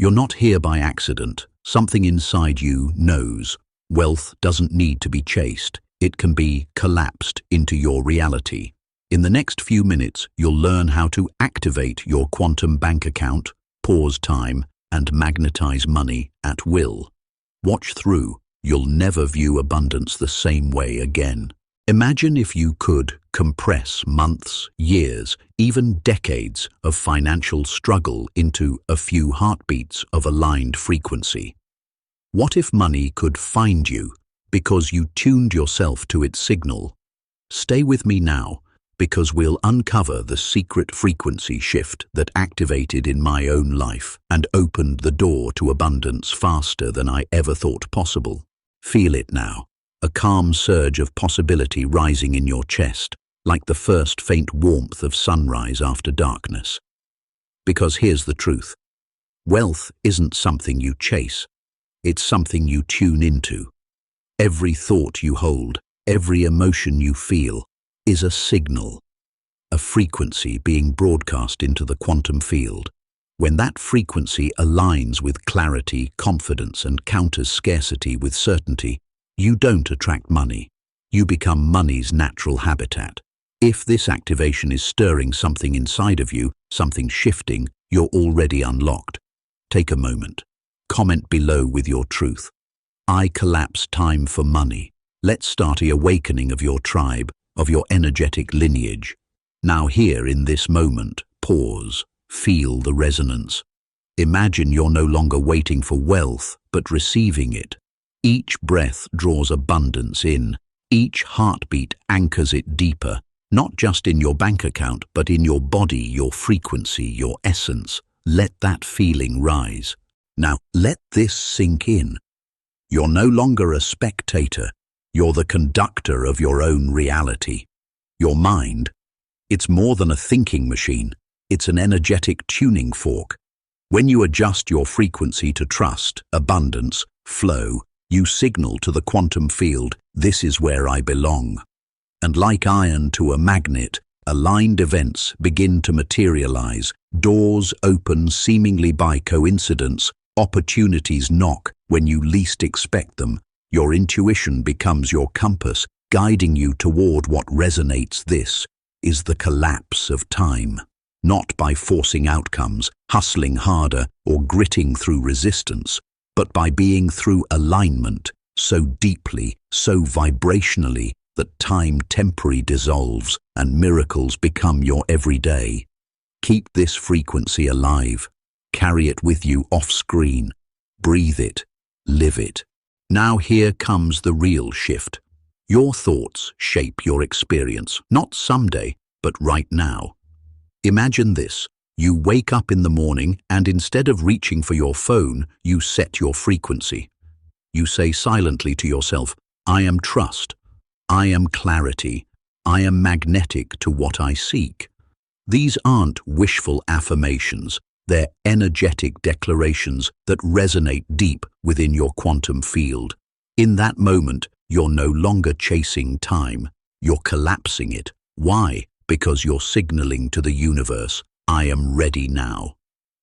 You're not here by accident. Something inside you knows. Wealth doesn't need to be chased. It can be collapsed into your reality. In the next few minutes, you'll learn how to activate your quantum bank account, pause time, and magnetize money at will. Watch through. You'll never view abundance the same way again. Imagine if you could compress months, years, even decades of financial struggle into a few heartbeats of aligned frequency. What if money could find you because you tuned yourself to its signal? Stay with me now, because we'll uncover the secret frequency shift that activated in my own life and opened the door to abundance faster than I ever thought possible. Feel it now, a calm surge of possibility rising in your chest, like the first faint warmth of sunrise after darkness. Because here's the truth. Wealth isn't something you chase. It's something you tune into. Every thought you hold, every emotion you feel, is a signal, a frequency being broadcast into the quantum field. When that frequency aligns with clarity, confidence, and counters scarcity with certainty, you don't attract money. You become money's natural habitat. If this activation is stirring something inside of you, something shifting, you're already unlocked. Take a moment. Comment below with your truth. I collapse time for money. Let's start the awakening of your tribe, of your energetic lineage. Now here in this moment, pause, feel the resonance. Imagine you're no longer waiting for wealth, but receiving it. Each breath draws abundance in. Each heartbeat anchors it deeper, not just in your bank account, but in your body, your frequency, your essence. Let that feeling rise. Now, let this sink in. You're no longer a spectator. You're the conductor of your own reality. Your mind, it's more than a thinking machine. It's an energetic tuning fork. When you adjust your frequency to trust, abundance, flow, you signal to the quantum field, this is where I belong. And like iron to a magnet, aligned events begin to materialize. Doors open seemingly by coincidence. Opportunities knock when you least expect them. Your intuition becomes your compass, guiding you toward what resonates. This is the collapse of time. Not by forcing outcomes, hustling harder, or gritting through resistance, but by being through alignment, so deeply, so vibrationally, that time temporarily dissolves and miracles become your everyday. Keep this frequency alive. Carry it with you off-screen. Breathe it. Live it. Now here comes the real shift. Your thoughts shape your experience, not someday, but right now. Imagine this. You wake up in the morning and instead of reaching for your phone, you set your frequency. You say silently to yourself, I am trust. I am clarity. I am magnetic to what I seek. These aren't wishful affirmations. They're energetic declarations that resonate deep within your quantum field. In that moment, you're no longer chasing time. You're collapsing it. Why? Because you're signaling to the universe, I am ready now.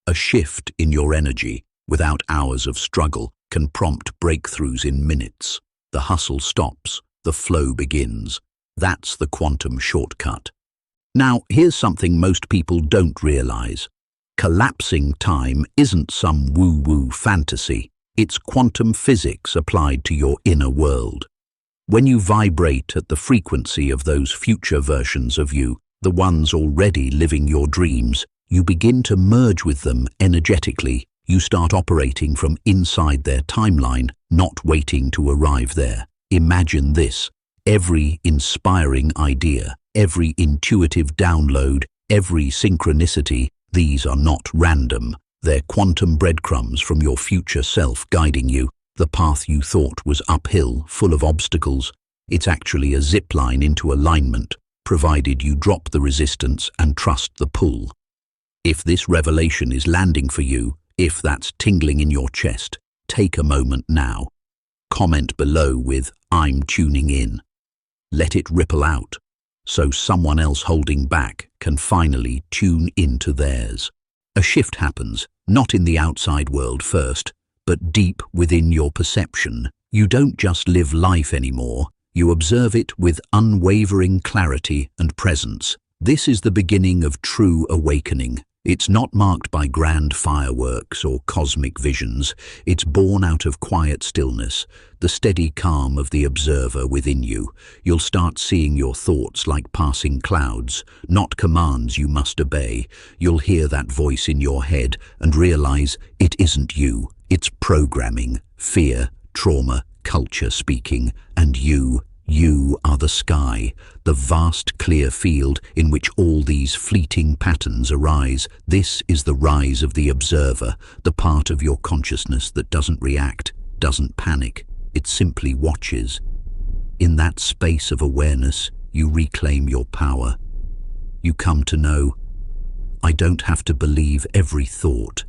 A shift in your energy, without hours of struggle, can prompt breakthroughs in minutes. The hustle stops. The flow begins. That's the quantum shortcut. Now, here's something most people don't realize. Collapsing time isn't some woo-woo fantasy. It's quantum physics applied to your inner world. When you vibrate at the frequency of those future versions of you, the ones already living your dreams, you begin to merge with them energetically. You start operating from inside their timeline, not waiting to arrive there. Imagine this. Every inspiring idea, every intuitive download, every synchronicity, these are not random. They're quantum breadcrumbs from your future self guiding you. The path you thought was uphill, full of obstacles, it's actually a zip line into alignment, provided you drop the resistance and trust the pull. If this revelation is landing for you, if that's tingling in your chest, take a moment now. Comment below with, I'm tuning in. Let it ripple out, so someone else holding back can finally tune into theirs. A shift happens, not in the outside world first, but deep within your perception. You don't just live life anymore, you observe it with unwavering clarity and presence. This is the beginning of true awakening. It's not marked by grand fireworks or cosmic visions. It's born out of quiet stillness, the steady calm of the observer within you. You'll start seeing your thoughts like passing clouds, not commands you must obey. You'll hear that voice in your head and realize it isn't you. It's programming, fear, trauma, culture speaking, and you are the sky, the vast clear field in which all these fleeting patterns arise. This is the rise of the observer, the part of your consciousness that doesn't react, doesn't panic, it simply watches. In that space of awareness, you reclaim your power. You come to know, I don't have to believe every thought.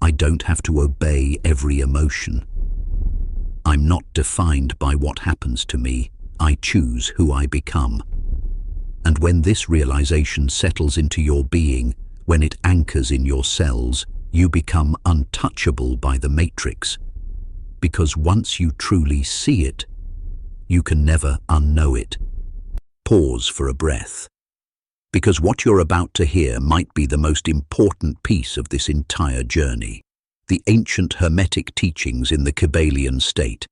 I don't have to obey every emotion. I'm not defined by what happens to me. I choose who I become. And when this realization settles into your being, when it anchors in your cells, you become untouchable by the matrix. Because once you truly see it, you can never unknow it. Pause for a breath. Because what you're about to hear might be the most important piece of this entire journey. The ancient Hermetic teachings in the Kybalion state.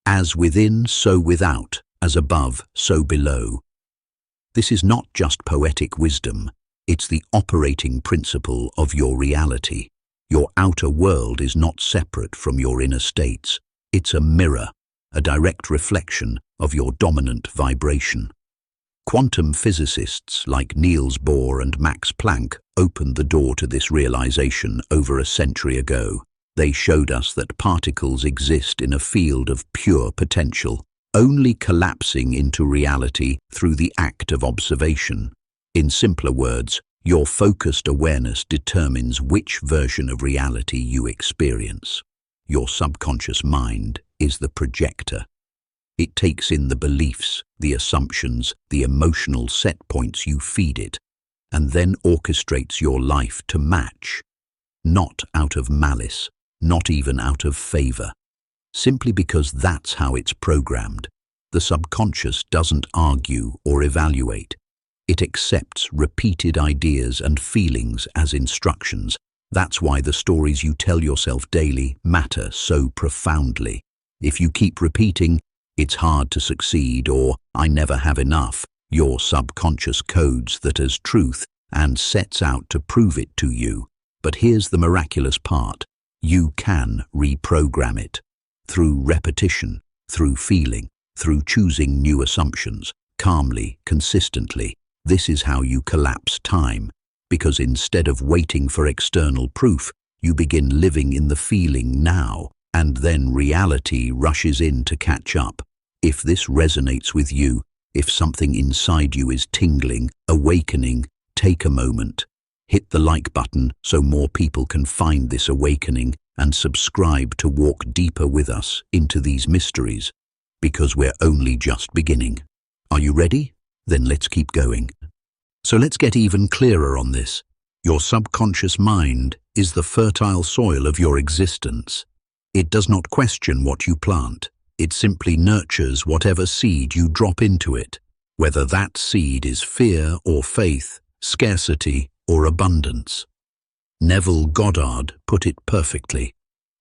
As within, so without. As above, so below. This is not just poetic wisdom, it's the operating principle of your reality. Your outer world is not separate from your inner states. It's a mirror, a direct reflection of your dominant vibration. Quantum physicists like Niels Bohr and Max Planck opened the door to this realization over a century ago. They showed us that particles exist in a field of pure potential, only collapsing into reality through the act of observation. In simpler words, your focused awareness determines which version of reality you experience. Your subconscious mind is the projector. It takes in the beliefs, the assumptions, the emotional set points you feed it, and then orchestrates your life to match. Not out of malice, not even out of favor. Simply because that's how it's programmed. The subconscious doesn't argue or evaluate. It accepts repeated ideas and feelings as instructions. That's why the stories you tell yourself daily matter so profoundly. If you keep repeating, it's hard to succeed, or I never have enough, your subconscious codes that as truth and sets out to prove it to you. But here's the miraculous part. You can reprogram it. Through repetition, through feeling, through choosing new assumptions, calmly, consistently. This is how you collapse time, because instead of waiting for external proof, you begin living in the feeling now, and then reality rushes in to catch up. If this resonates with you, if something inside you is tingling, awakening, take a moment. Hit the like button so more people can find this awakening, and subscribe to walk deeper with us into these mysteries, because we're only just beginning. Are you ready? Then let's keep going. So let's get even clearer on this. Your subconscious mind is the fertile soil of your existence. It does not question what you plant. It simply nurtures whatever seed you drop into it, whether that seed is fear or faith, scarcity or abundance. Neville Goddard put it perfectly.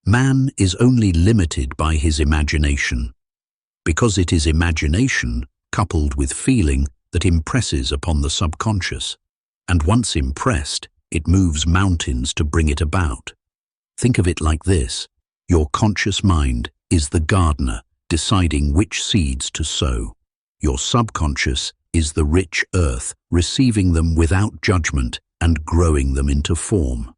Man is only limited by his imagination, because it is imagination coupled with feeling that impresses upon the subconscious, and once impressed, it moves mountains to bring it about. Think of it like this. Your conscious mind is the gardener deciding which seeds to sow. Your subconscious is the rich earth, receiving them without judgment and growing them into form.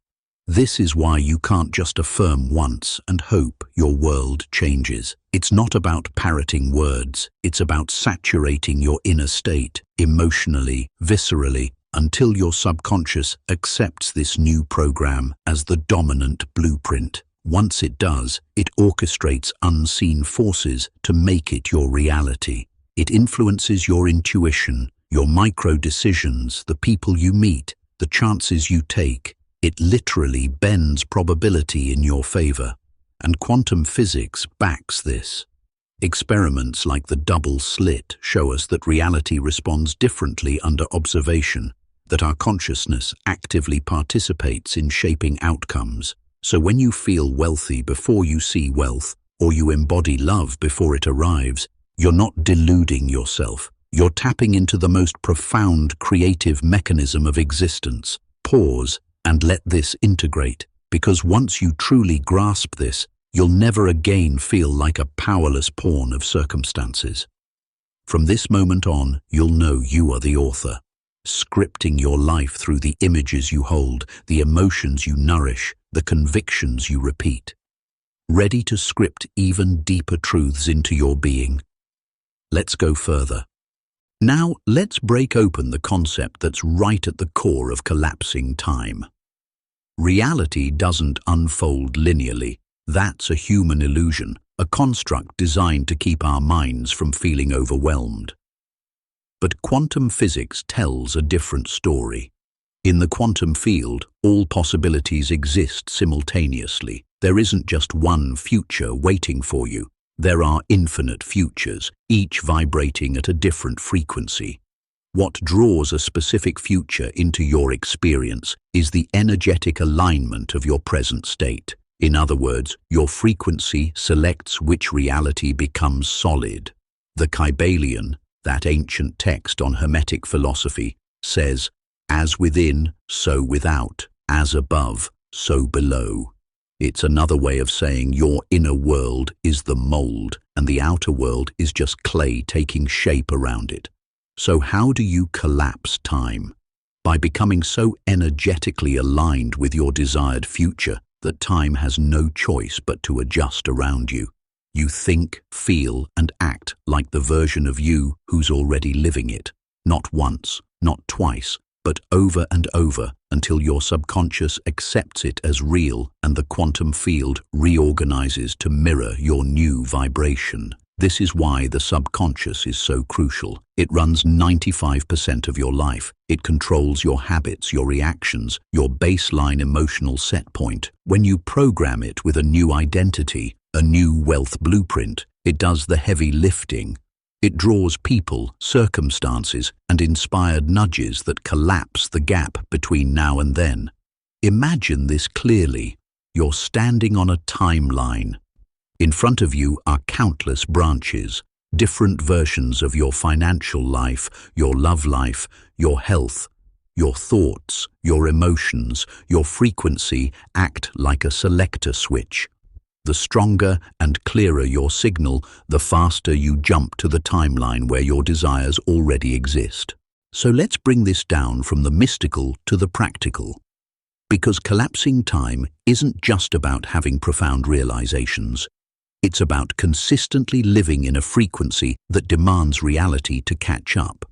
This is why you can't just affirm once and hope your world changes. It's not about parroting words, it's about saturating your inner state, emotionally, viscerally, until your subconscious accepts this new program as the dominant blueprint. Once it does, it orchestrates unseen forces to make it your reality. It influences your intuition, your micro decisions, the people you meet, the chances you take. It literally bends probability in your favor, and quantum physics backs this. Experiments like the double slit show us that reality responds differently under observation, that our consciousness actively participates in shaping outcomes. So when you feel wealthy before you see wealth, or you embody love before it arrives, you're not deluding yourself. You're tapping into the most profound creative mechanism of existence. Pause and let this integrate, because once you truly grasp this, you'll never again feel like a powerless pawn of circumstances. From this moment on, you'll know you are the author, scripting your life through the images you hold, the emotions you nourish, the convictions you repeat. Ready to script even deeper truths into your being. Let's go further. Now, let's break open the concept that's right at the core of collapsing time. Reality doesn't unfold linearly. That's a human illusion, a construct designed to keep our minds from feeling overwhelmed. But quantum physics tells a different story. In the quantum field, all possibilities exist simultaneously. There isn't just one future waiting for you. There are infinite futures, each vibrating at a different frequency. What draws a specific future into your experience is the energetic alignment of your present state. In other words, your frequency selects which reality becomes solid. The Kybalion, that ancient text on Hermetic philosophy, says, "As within, so without, as above, so below." It's another way of saying your inner world is the mold and the outer world is just clay taking shape around it. So how do you collapse time? By becoming so energetically aligned with your desired future that time has no choice but to adjust around you. You think, feel, and act like the version of you who's already living it. Not once, not twice, but over and over until your subconscious accepts it as real and the quantum field reorganizes to mirror your new vibration. This is why the subconscious is so crucial. It runs 95% of your life. It controls your habits, your reactions, your baseline emotional set point. When you program it with a new identity, a new wealth blueprint, it does the heavy lifting. It draws people, circumstances, and inspired nudges that collapse the gap between now and then. Imagine this clearly. You're standing on a timeline. In front of you are countless branches, different versions of your financial life, your love life, your health, your thoughts, your emotions, your frequency act like a selector switch. The stronger and clearer your signal, the faster you jump to the timeline where your desires already exist. So let's bring this down from the mystical to the practical. Because collapsing time isn't just about having profound realizations. It's about consistently living in a frequency that demands reality to catch up.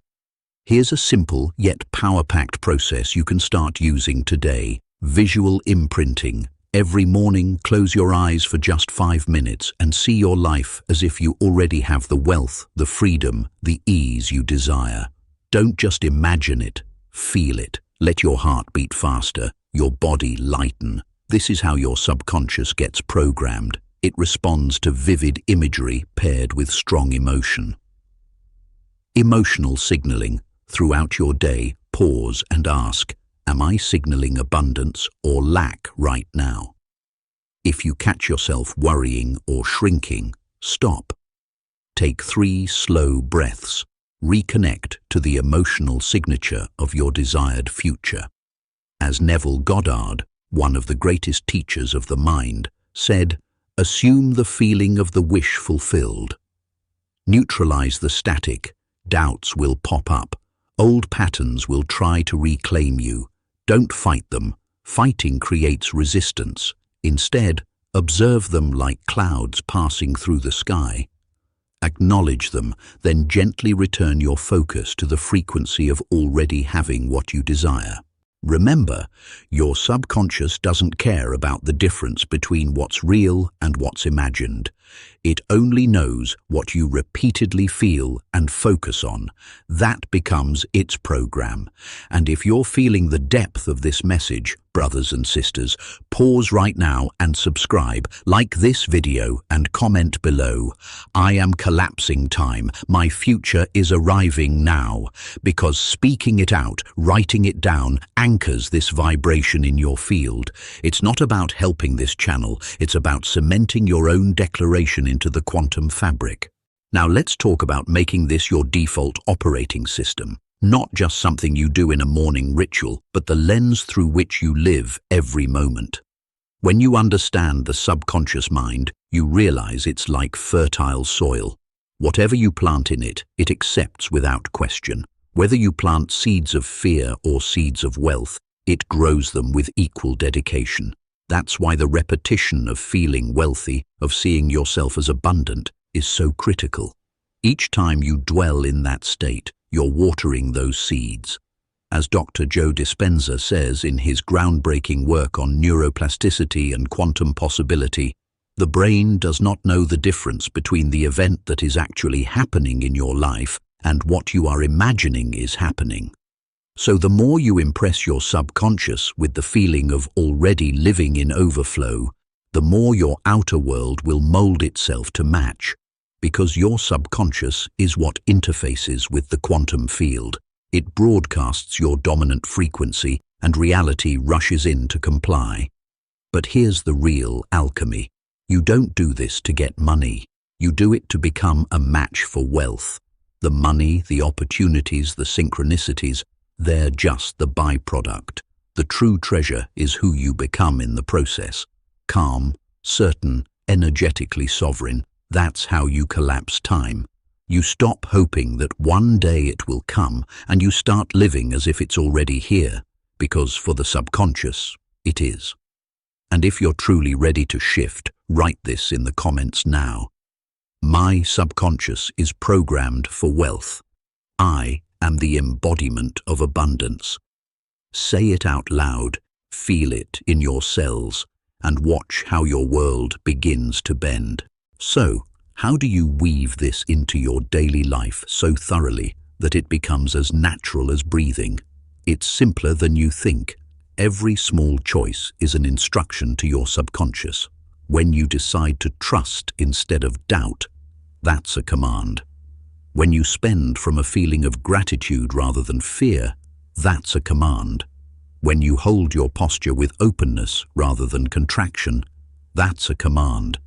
Here's a simple yet power-packed process you can start using today. Visual imprinting. Every morning, close your eyes for just 5 minutes and see your life as if you already have the wealth, the freedom, the ease you desire. Don't just imagine it, feel it. Let your heart beat faster, your body lighten. This is how your subconscious gets programmed. It responds to vivid imagery paired with strong emotion. Emotional signaling. Throughout your day, pause and ask, am I signaling abundance or lack right now? If you catch yourself worrying or shrinking, stop. Take 3 slow breaths. Reconnect to the emotional signature of your desired future. As Neville Goddard, one of the greatest teachers of the mind, said, assume the feeling of the wish fulfilled. Neutralize the static. Doubts will pop up. Old patterns will try to reclaim you. Don't fight them. Fighting creates resistance. Instead, observe them like clouds passing through the sky. Acknowledge them, then gently return your focus to the frequency of already having what you desire. Remember, your subconscious doesn't care about the difference between what's real and what's imagined. It only knows what you repeatedly feel and focus on. That becomes its program. And if you're feeling the depth of this message, brothers and sisters, pause right now and subscribe, like this video and comment below. I am collapsing time. My future is arriving now. Because speaking it out, writing it down, anchors this vibration in your field. It's not about helping this channel. It's about cementing your own declaration into the quantum fabric. Now let's talk about making this your default operating system. Not just something you do in a morning ritual, but the lens through which you live every moment. When you understand the subconscious mind, you realize it's like fertile soil. Whatever you plant in it, it accepts without question. Whether you plant seeds of fear or seeds of wealth, it grows them with equal dedication. That's why the repetition of feeling wealthy, of seeing yourself as abundant, is so critical. Each time you dwell in that state, you're watering those seeds. As Dr. Joe Dispenza says in his groundbreaking work on neuroplasticity and quantum possibility, the brain does not know the difference between the event that is actually happening in your life and what you are imagining is happening. So the more you impress your subconscious with the feeling of already living in overflow, the more your outer world will mold itself to match. Because your subconscious is what interfaces with the quantum field. It broadcasts your dominant frequency, and reality rushes in to comply. But here's the real alchemy. You don't do this to get money. You do it to become a match for wealth. The money, the opportunities, the synchronicities, they're just the byproduct. The true treasure is who you become in the process. Calm, certain, energetically sovereign. That's how you collapse time. You stop hoping that one day it will come, and you start living as if it's already here, because for the subconscious, it is. And if you're truly ready to shift, write this in the comments now. My subconscious is programmed for wealth. I am the embodiment of abundance. Say it out loud, feel it in your cells, and watch how your world begins to bend. So, how do you weave this into your daily life so thoroughly that it becomes as natural as breathing? It's simpler than you think. Every small choice is an instruction to your subconscious. When you decide to trust instead of doubt, that's a command. When you spend from a feeling of gratitude rather than fear, that's a command. When you hold your posture with openness rather than contraction, that's a command.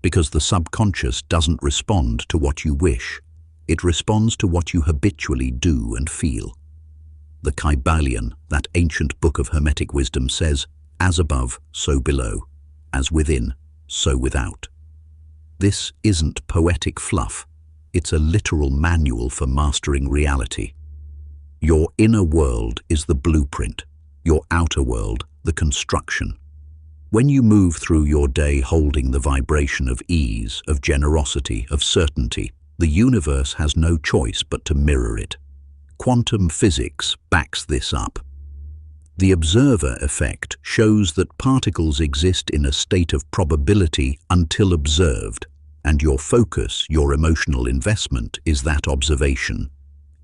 Because the subconscious doesn't respond to what you wish. It responds to what you habitually do and feel. The Kybalion, that ancient book of Hermetic wisdom, says, as above, so below, as within, so without. This isn't poetic fluff. It's a literal manual for mastering reality. Your inner world is the blueprint, your outer world, the construction. When you move through your day holding the vibration of ease, of generosity, of certainty, the universe has no choice but to mirror it. Quantum physics backs this up. The observer effect shows that particles exist in a state of probability until observed, and your focus, your emotional investment, is that observation.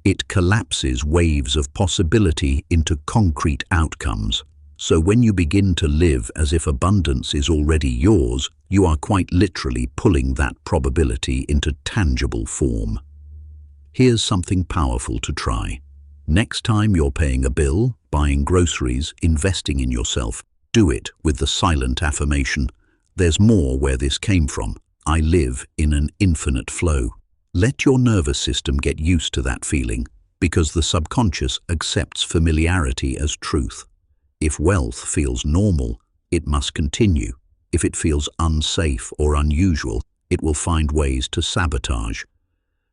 It collapses waves of possibility into concrete outcomes. So when you begin to live as if abundance is already yours, you are quite literally pulling that probability into tangible form. Here's something powerful to try. Next time you're paying a bill, buying groceries, investing in yourself, do it with the silent affirmation, there's more where this came from. I live in an infinite flow. Let your nervous system get used to that feeling, because the subconscious accepts familiarity as truth. If wealth feels normal, it must continue. If it feels unsafe or unusual, it will find ways to sabotage.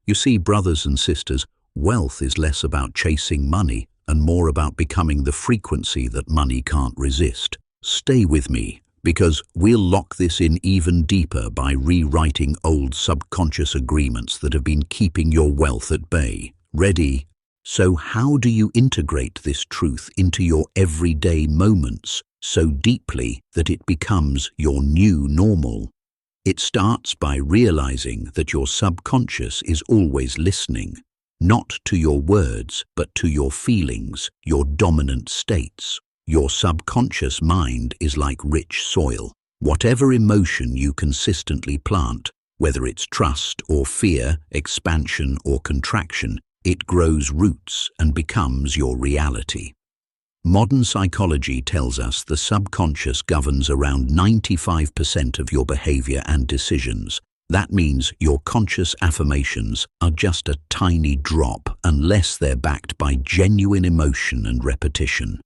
You see, brothers and sisters, wealth is less about chasing money and more about becoming the frequency that money can't resist. Stay with me, because we'll lock this in even deeper by rewriting old subconscious agreements that have been keeping your wealth at bay. Ready? So how do you integrate this truth into your everyday moments so deeply that it becomes your new normal? It starts by realizing that your subconscious is always listening, not to your words, but to your feelings, your dominant states. Your subconscious mind is like rich soil. Whatever emotion you consistently plant, whether it's trust or fear, expansion or contraction, it grows roots and becomes your reality. Modern psychology tells us the subconscious governs around 95% of your behavior and decisions. That means your conscious affirmations are just a tiny drop unless they're backed by genuine emotion and repetition.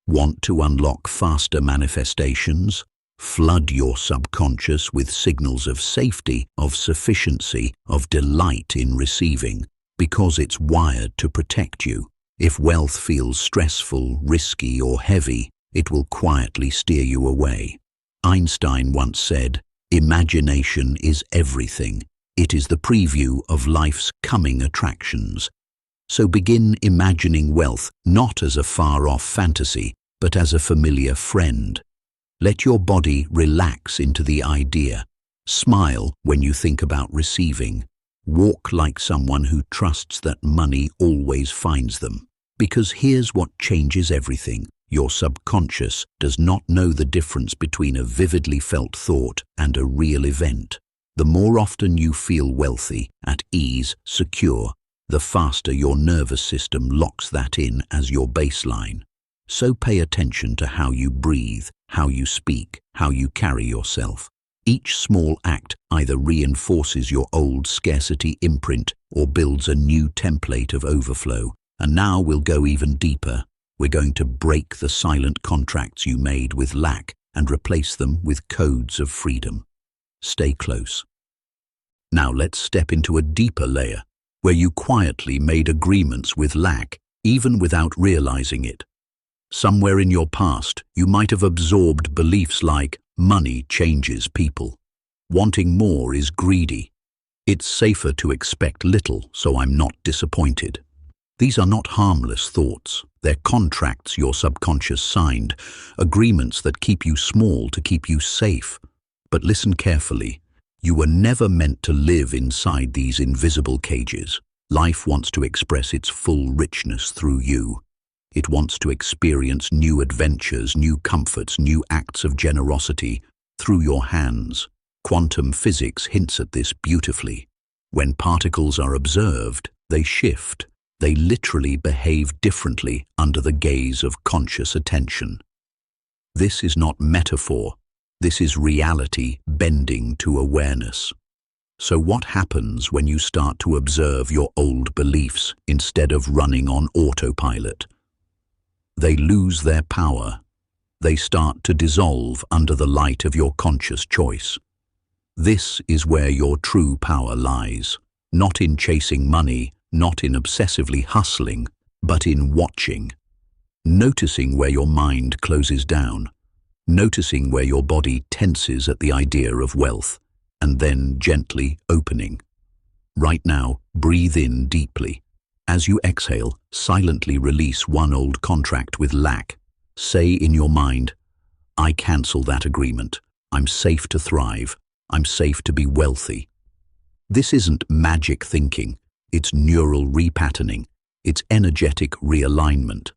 Want to unlock faster manifestations? Flood your subconscious with signals of safety, of sufficiency, of delight in receiving, because it's wired to protect you. If wealth feels stressful, risky, or heavy, it will quietly steer you away. Einstein once said, "Imagination is everything. It is the preview of life's coming attractions." So begin imagining wealth not as a far-off fantasy, but as a familiar friend. Let your body relax into the idea. Smile when you think about receiving. Walk like someone who trusts that money always finds them. Because here's what changes everything. Your subconscious does not know the difference between a vividly felt thought and a real event. The more often you feel wealthy, at ease, secure, the faster your nervous system locks that in as your baseline. So pay attention to how you breathe, how you speak, how you carry yourself. Each small act either reinforces your old scarcity imprint or builds a new template of overflow. And now we'll go even deeper. We're going to break the silent contracts you made with lack and replace them with codes of freedom. Stay close. Now let's step into a deeper layer, where you quietly made agreements with lack, even without realizing it. Somewhere in your past, you might have absorbed beliefs like, money changes people. Wanting more is greedy. It's safer to expect little, so I'm not disappointed. These are not harmless thoughts. They're contracts your subconscious signed, agreements that keep you small to keep you safe. But listen carefully. You were never meant to live inside these invisible cages. Life wants to express its full richness through you. It wants to experience new adventures, new comforts, new acts of generosity through your hands. Quantum physics hints at this beautifully. When particles are observed, they shift. They literally behave differently under the gaze of conscious attention. This is not metaphor. This is reality bending to awareness. So what happens when you start to observe your old beliefs instead of running on autopilot? They lose their power. They start to dissolve under the light of your conscious choice. This is where your true power lies, not in chasing money, not in obsessively hustling, but in watching. Noticing where your mind closes down, noticing where your body tenses at the idea of wealth, and then gently opening. Right now, breathe in deeply. As you exhale, silently release one old contract with lack. Say in your mind, I cancel that agreement. I'm safe to thrive. I'm safe to be wealthy. This isn't magic thinking. It's neural repatterning. It's energetic realignment.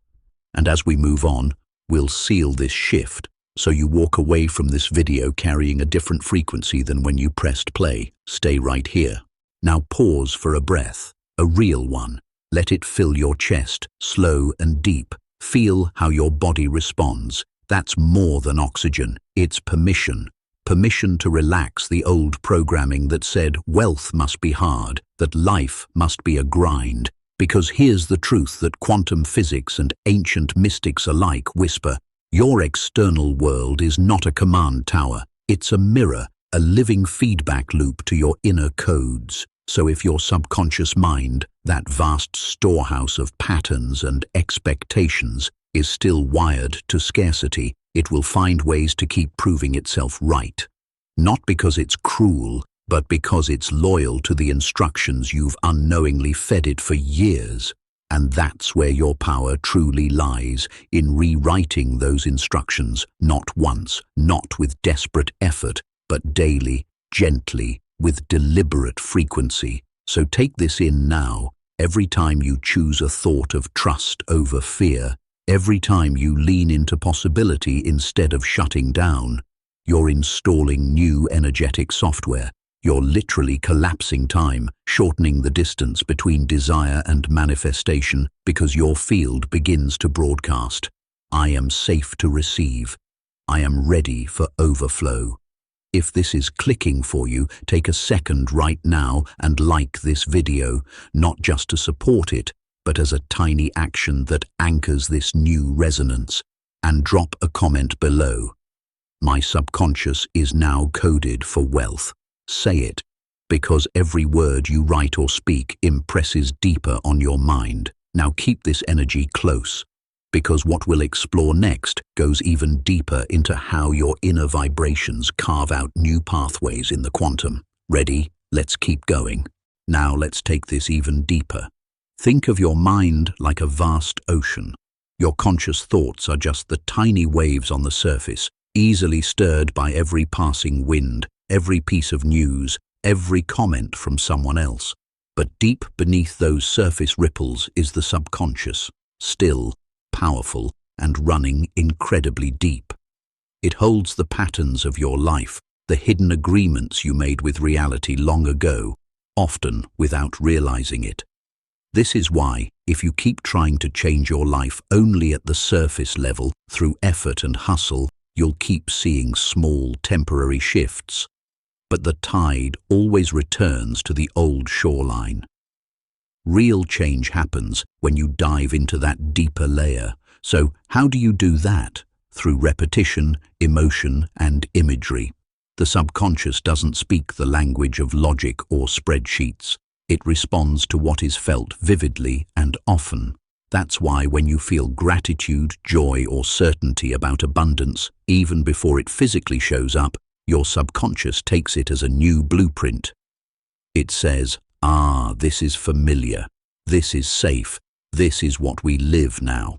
And as we move on, we'll seal this shift so you walk away from this video carrying a different frequency than when you pressed play. Stay right here. Now pause for a breath, a real one. Let it fill your chest, slow and deep. Feel how your body responds. That's more than oxygen. It's permission. Permission to relax the old programming that said wealth must be hard, that life must be a grind. Because here's the truth that quantum physics and ancient mystics alike whisper. Your external world is not a command tower. It's a mirror, a living feedback loop to your inner codes. So if your subconscious mind, that vast storehouse of patterns and expectations, is still wired to scarcity, it will find ways to keep proving itself right. Not because it's cruel, but because it's loyal to the instructions you've unknowingly fed it for years. And that's where your power truly lies, in rewriting those instructions, not once, not with desperate effort, but daily, gently, with deliberate frequency. So take this in now. Every time you choose a thought of trust over fear, every time you lean into possibility instead of shutting down, you're installing new energetic software. You're literally collapsing time, shortening the distance between desire and manifestation, because your field begins to broadcast. I am safe to receive. I am ready for overflow. If this is clicking for you, take a second right now and like this video, not just to support it, but as a tiny action that anchors this new resonance. And drop a comment below. My subconscious is now coded for wealth. Say it, because every word you write or speak impresses deeper on your mind. Now keep this energy close, because what we'll explore next goes even deeper into how your inner vibrations carve out new pathways in the quantum. Ready? Let's keep going. Now let's take this even deeper. Think of your mind like a vast ocean. Your conscious thoughts are just the tiny waves on the surface, easily stirred by every passing wind, every piece of news, every comment from someone else. But deep beneath those surface ripples is the subconscious, still, powerful, and running incredibly deep. It holds the patterns of your life, the hidden agreements you made with reality long ago, often without realizing it. This is why, if you keep trying to change your life only at the surface level, through effort and hustle, you'll keep seeing small, temporary shifts. But the tide always returns to the old shoreline. Real change happens when you dive into that deeper layer. So how do you do that? Through repetition, emotion, and imagery. The subconscious doesn't speak the language of logic or spreadsheets. It responds to what is felt vividly and often. That's why when you feel gratitude, joy, or certainty about abundance, even before it physically shows up, your subconscious takes it as a new blueprint. It says, this is familiar, this is safe, this is what we live now.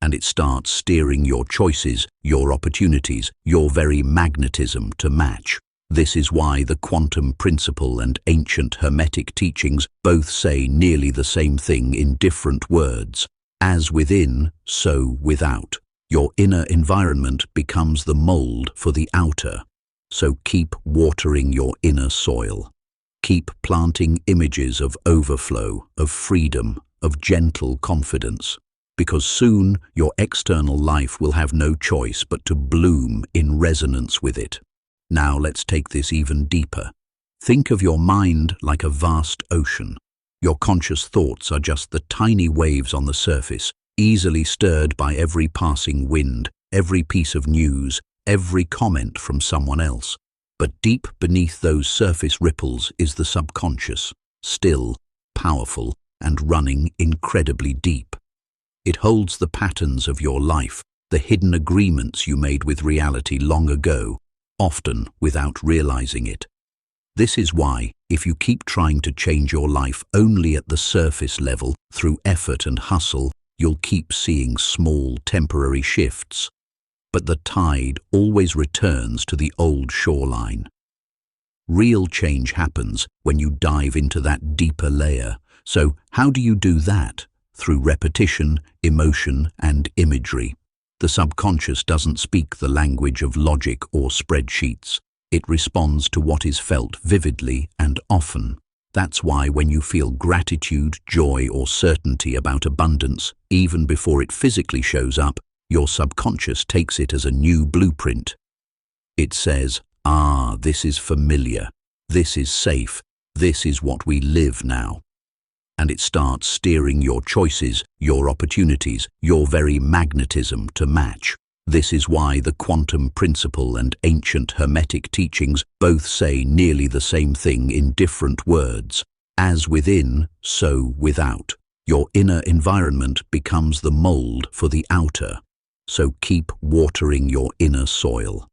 And it starts steering your choices, your opportunities, your very magnetism to match. This is why the quantum principle and ancient hermetic teachings both say nearly the same thing in different words. As within, so without. Your inner environment becomes the mold for the outer. So keep watering your inner soil. Keep planting images of overflow, of freedom, of gentle confidence. Because soon your external life will have no choice but to bloom in resonance with it. Now let's take this even deeper. Think of your mind like a vast ocean. Your conscious thoughts are just the tiny waves on the surface, easily stirred by every passing wind, every piece of news, every comment from someone else. But deep beneath those surface ripples is the subconscious, still, powerful, and running incredibly deep. It holds the patterns of your life, the hidden agreements you made with reality long ago, often without realizing it. This is why, if you keep trying to change your life only at the surface level, through effort and hustle, you'll keep seeing small, temporary shifts. But the tide always returns to the old shoreline. Real change happens when you dive into that deeper layer. So how do you do that? Through repetition, emotion, and imagery. The subconscious doesn't speak the language of logic or spreadsheets. It responds to what is felt vividly and often. That's why when you feel gratitude, joy, or certainty about abundance, even before it physically shows up, your subconscious takes it as a new blueprint. It says, this is familiar, this is safe, this is what we live now. And it starts steering your choices, your opportunities, your very magnetism to match. This is why the quantum principle and ancient hermetic teachings both say nearly the same thing in different words. As within, so without. Your inner environment becomes the mold for the outer. So keep watering your inner soil.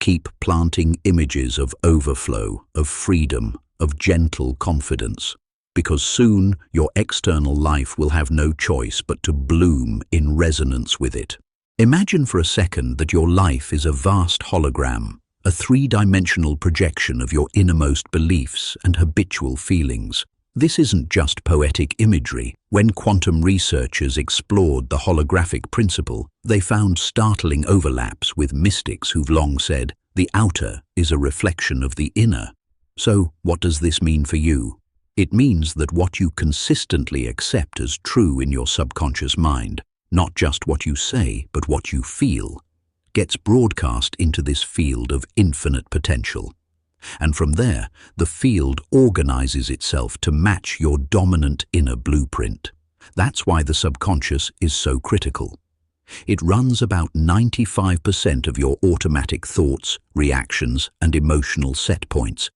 Keep planting images of overflow, of freedom, of gentle confidence. Because soon your external life will have no choice but to bloom in resonance with it. Imagine for a second that your life is a vast hologram, a three-dimensional projection of your innermost beliefs and habitual feelings. This isn't just poetic imagery. When quantum researchers explored the holographic principle, they found startling overlaps with mystics who've long said, the outer is a reflection of the inner. So, what does this mean for you? It means that what you consistently accept as true in your subconscious mind, not just what you say, but what you feel, gets broadcast into this field of infinite potential. And from there, the field organizes itself to match your dominant inner blueprint. That's why the subconscious is so critical. It runs about 95% of your automatic thoughts, reactions, and emotional set points.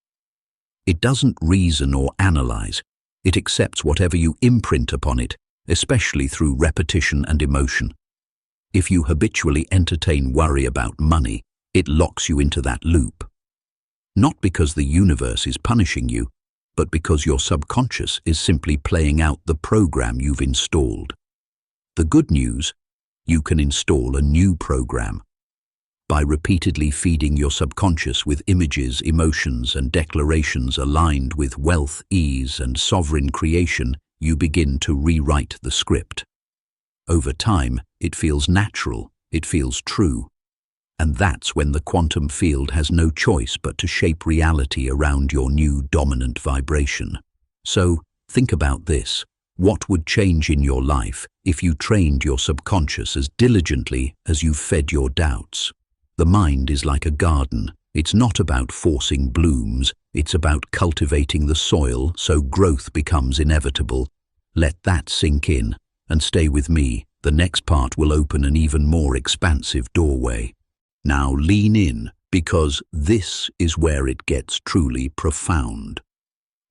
It doesn't reason or analyze. It accepts whatever you imprint upon it, especially through repetition and emotion. If you habitually entertain worry about money, it locks you into that loop. Not because the universe is punishing you, but because your subconscious is simply playing out the program you've installed. The good news, you can install a new program. By repeatedly feeding your subconscious with images, emotions, and declarations aligned with wealth, ease, and sovereign creation, you begin to rewrite the script. Over time, it feels natural, it feels true. And that's when the quantum field has no choice but to shape reality around your new dominant vibration. So, think about this. What would change in your life if you trained your subconscious as diligently as you fed your doubts? The mind is like a garden. It's not about forcing blooms, it's about cultivating the soil so growth becomes inevitable. Let that sink in, and stay with me. The next part will open an even more expansive doorway. Now lean in, because this is where it gets truly profound.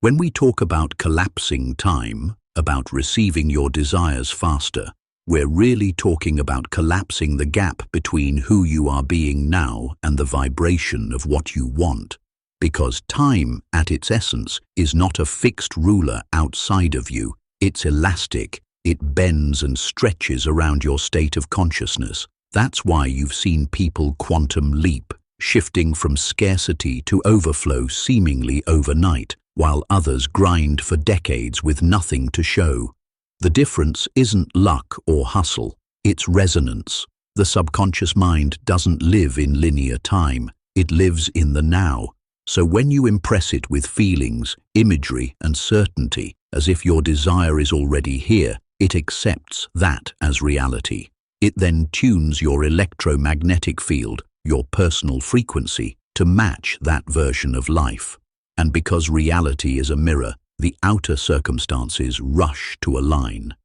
When we talk about collapsing time, about receiving your desires faster, we're really talking about collapsing the gap between who you are being now and the vibration of what you want. Because time, at its essence, is not a fixed ruler outside of you. It's elastic. It bends and stretches around your state of consciousness. That's why you've seen people quantum leap, shifting from scarcity to overflow seemingly overnight, while others grind for decades with nothing to show. The difference isn't luck or hustle, it's resonance. The subconscious mind doesn't live in linear time, it lives in the now. So when you impress it with feelings, imagery, and certainty, as if your desire is already here, it accepts that as reality. It then tunes your electromagnetic field, your personal frequency, to match that version of life. And because reality is a mirror, the outer circumstances rush to align.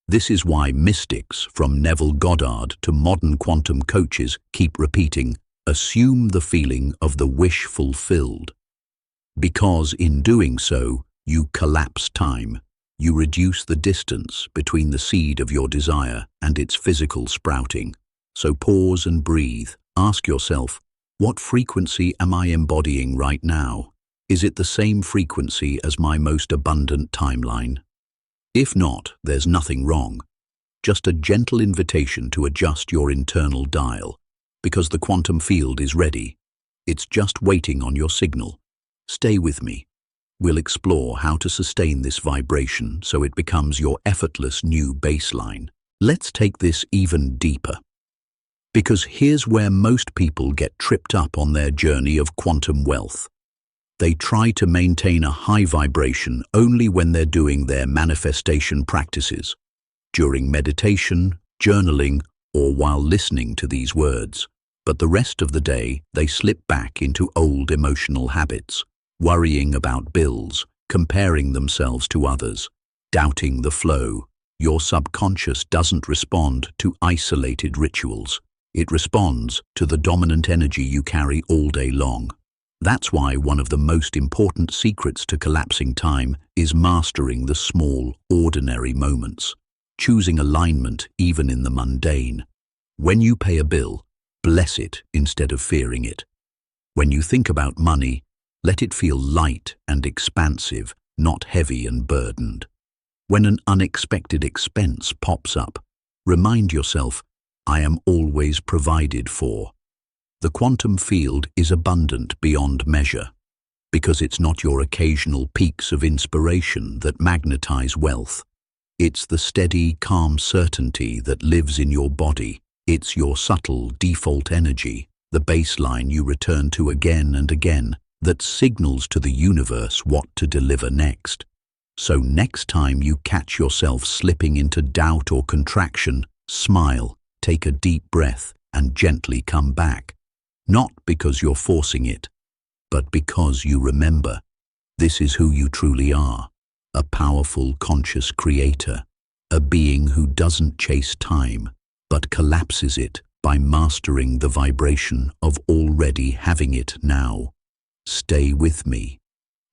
This is why mystics, from Neville Goddard to modern quantum coaches, keep repeating, assume the feeling of the wish fulfilled. Because in doing so, you collapse time. You reduce the distance between the seed of your desire and its physical sprouting. So pause and breathe. Ask yourself, what frequency am I embodying right now? Is it the same frequency as my most abundant timeline? If not, there's nothing wrong. Just a gentle invitation to adjust your internal dial, because the quantum field is ready. It's just waiting on your signal. Stay with me. We'll explore how to sustain this vibration so it becomes your effortless new baseline. Let's take this even deeper. Because here's where most people get tripped up on their journey of quantum wealth. They try to maintain a high vibration only when they're doing their manifestation practices, during meditation, journaling, or while listening to these words. But the rest of the day, they slip back into old emotional habits, worrying about bills, comparing themselves to others, doubting the flow. Your subconscious doesn't respond to isolated rituals. It responds to the dominant energy you carry all day long. That's why one of the most important secrets to collapsing time is mastering the small, ordinary moments, choosing alignment even in the mundane. When you pay a bill, bless it instead of fearing it. When you think about money, let it feel light and expansive, not heavy and burdened. When an unexpected expense pops up, remind yourself, I am always provided for. The quantum field is abundant beyond measure, because it's not your occasional peaks of inspiration that magnetize wealth. It's the steady, calm certainty that lives in your body. It's your subtle default energy, the baseline you return to again and again, that signals to the universe what to deliver next. So next time you catch yourself slipping into doubt or contraction, smile, take a deep breath, and gently come back. Not because you're forcing it, but because you remember. This is who you truly are, a powerful, conscious creator, a being who doesn't chase time, but collapses it by mastering the vibration of already having it now. Stay with me.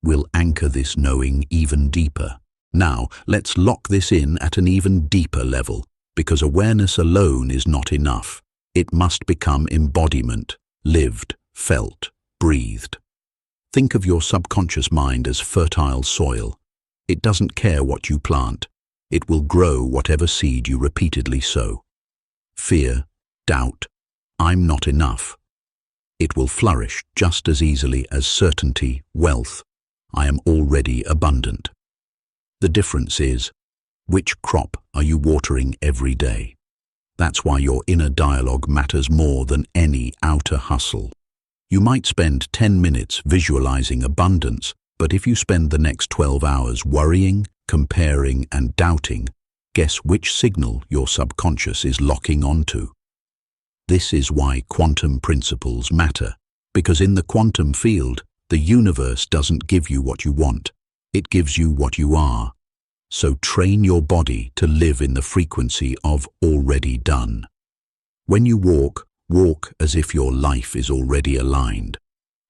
We'll anchor this knowing even deeper. Now, let's lock this in at an even deeper level, because awareness alone is not enough. It must become embodiment, lived, felt, breathed. Think of your subconscious mind as fertile soil. It doesn't care what you plant. It will grow whatever seed you repeatedly sow. Fear, doubt, I'm not enough. It will flourish just as easily as certainty, wealth, I am already abundant. The difference is, which crop are you watering every day? That's why your inner dialogue matters more than any outer hustle. You might spend 10 minutes visualizing abundance, but if you spend the next 12 hours worrying, comparing, and doubting, guess which signal your subconscious is locking onto? This is why quantum principles matter, because in the quantum field, the universe doesn't give you what you want, it gives you what you are. So train your body to live in the frequency of already done. When you walk, walk as if your life is already aligned.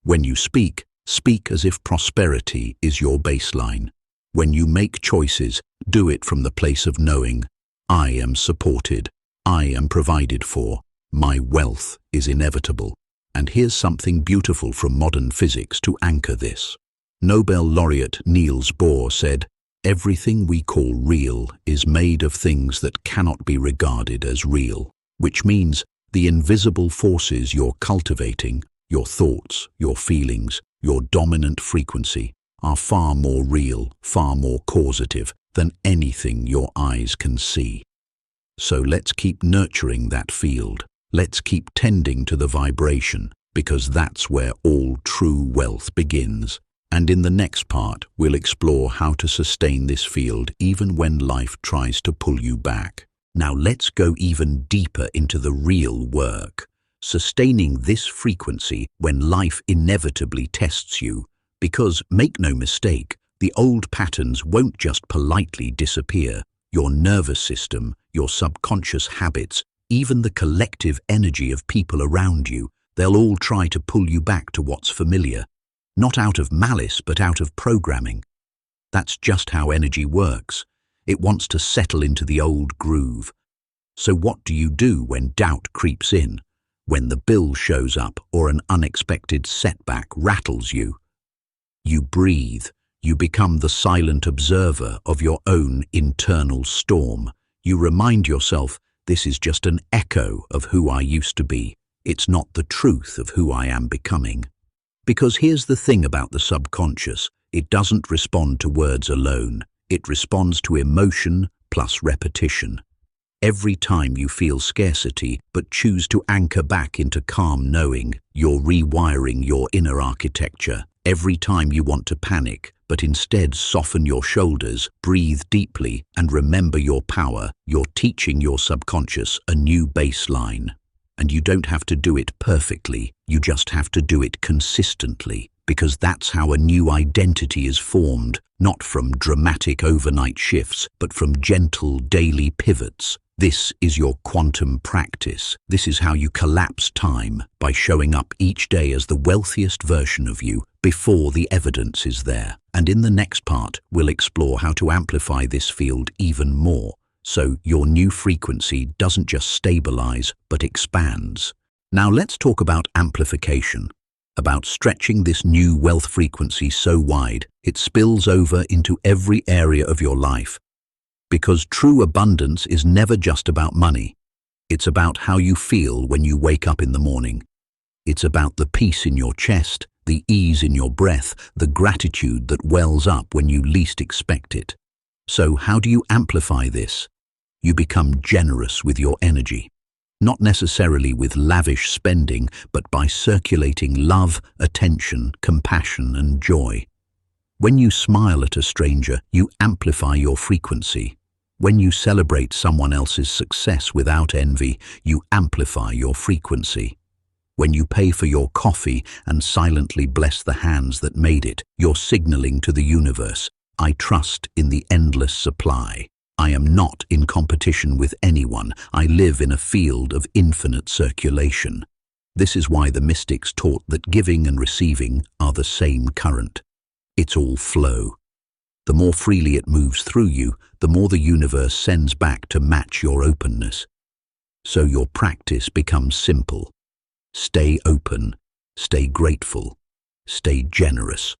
When you speak, speak as if prosperity is your baseline. When you make choices, do it from the place of knowing, I am supported, I am provided for, my wealth is inevitable. And here's something beautiful from modern physics to anchor this. Nobel laureate Niels Bohr said, everything we call real is made of things that cannot be regarded as real, which means the invisible forces you're cultivating, your thoughts, your feelings, your dominant frequency, are far more real, far more causative than anything your eyes can see. So let's keep nurturing that field. Let's keep tending to the vibration, because that's where all true wealth begins. And in the next part, we'll explore how to sustain this field even when life tries to pull you back. Now let's go even deeper into the real work, sustaining this frequency when life inevitably tests you. Because, make no mistake, the old patterns won't just politely disappear. Your nervous system, your subconscious habits, even the collective energy of people around you, they'll all try to pull you back to what's familiar. Not out of malice, but out of programming. That's just how energy works. It wants to settle into the old groove. So what do you do when doubt creeps in? When the bill shows up or an unexpected setback rattles you? You breathe. You become the silent observer of your own internal storm. You remind yourself, this is just an echo of who I used to be. It's not the truth of who I am becoming. Because here's the thing about the subconscious, it doesn't respond to words alone. It responds to emotion plus repetition. Every time you feel scarcity but choose to anchor back into calm knowing, you're rewiring your inner architecture. Every time you want to panic but instead soften your shoulders, breathe deeply, and remember your power, you're teaching your subconscious a new baseline. And you don't have to do it perfectly, you just have to do it consistently, because that's how a new identity is formed, not from dramatic overnight shifts, but from gentle daily pivots. This is your quantum practice. This is how you collapse time, by showing up each day as the wealthiest version of you before the evidence is there. And in the next part, we'll explore how to amplify this field even more, so your new frequency doesn't just stabilize, but expands. Now let's talk about amplification, about stretching this new wealth frequency so wide it spills over into every area of your life. Because true abundance is never just about money. It's about how you feel when you wake up in the morning. It's about the peace in your chest, the ease in your breath, the gratitude that wells up when you least expect it. So how do you amplify this? You become generous with your energy. Not necessarily with lavish spending, but by circulating love, attention, compassion, and joy. When you smile at a stranger, you amplify your frequency. When you celebrate someone else's success without envy, you amplify your frequency. When you pay for your coffee and silently bless the hands that made it, you're signaling to the universe, I trust in the endless supply. I am not in competition with anyone. I live in a field of infinite circulation. This is why the mystics taught that giving and receiving are the same current. It's all flow. The more freely it moves through you, the more the universe sends back to match your openness. So your practice becomes simple. Stay open, stay grateful, stay generous,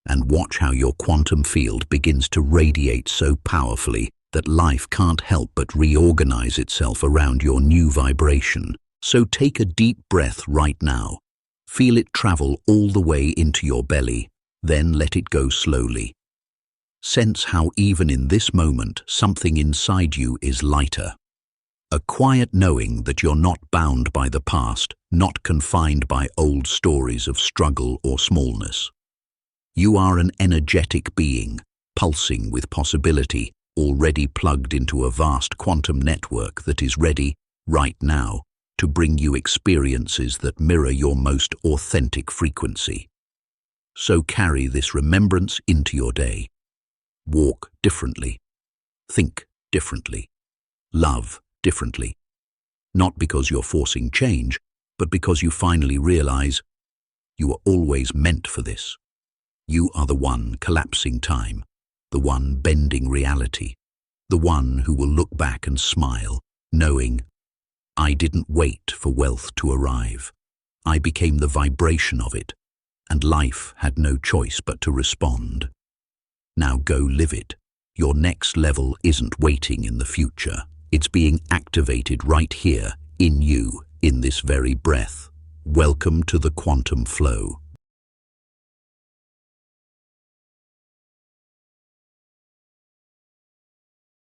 and watch how your quantum field begins to radiate so powerfully that life can't help but reorganize itself around your new vibration. So take a deep breath right now. Feel it travel all the way into your belly, then let it go slowly. Sense how even in this moment something inside you is lighter. A quiet knowing that you're not bound by the past, not confined by old stories of struggle or smallness. You are an energetic being, pulsing with possibility, already plugged into a vast quantum network that is ready, right now, to bring you experiences that mirror your most authentic frequency. So carry this remembrance into your day. Walk differently. Think differently. Love differently. Not because you're forcing change, but because you finally realize you were always meant for this. You are the one collapsing time, the one bending reality, the one who will look back and smile, knowing, I didn't wait for wealth to arrive. I became the vibration of it, and life had no choice but to respond. Now go live it. Your next level isn't waiting in the future. It's being activated right here, in you, in this very breath. Welcome to the quantum flow.